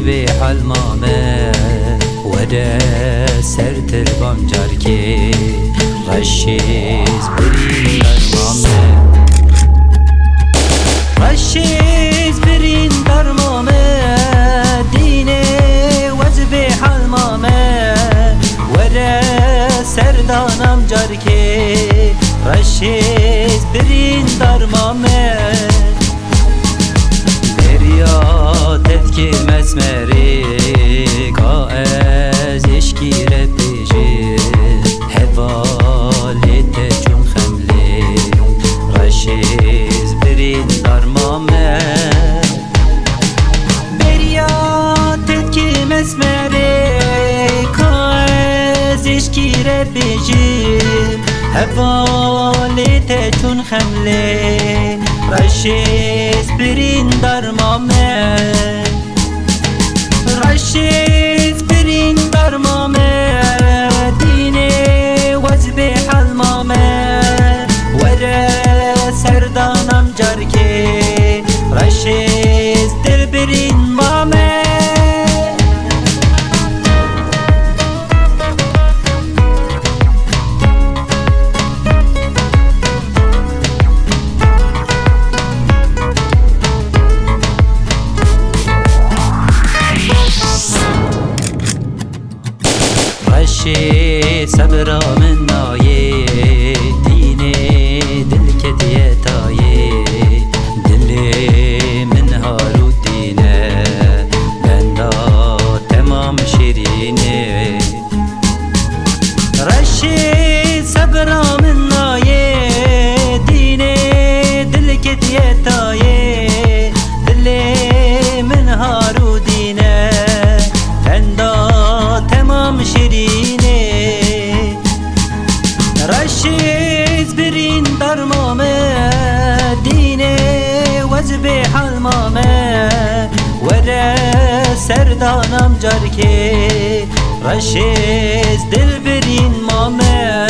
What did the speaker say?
وزبي حلمامه ودا سرتر بامجاركي رشيز برين درمامه رشيز برين درمامه ديني وزبي حلمامه ودا سردانم جاركي رشيز برين درمامه تتکی مسمری کا از اشکی رپیجی حوالیت چون خملی رشیز برین درمامه بریا تتکی مسمری کا از اشکی رپیجی حوالیت چون خملی رشیز برین درمامه رشيز برين درمامه ديني وزبي حلمامه ورا سردانم جاركي رشيز دل برين مامه رشید صبرا من نایه دینه دل کدیه تایه دلی من هارو دینه بندا تمام شیرینه رشید صبرا من نایه دینه دل کدیه تایه دلی من هارو دینه بندا تمام شیرینه رشیز برین درمامه دینه وزبی حلمامه ورا سردانم جارکه رشیز دل برین مامه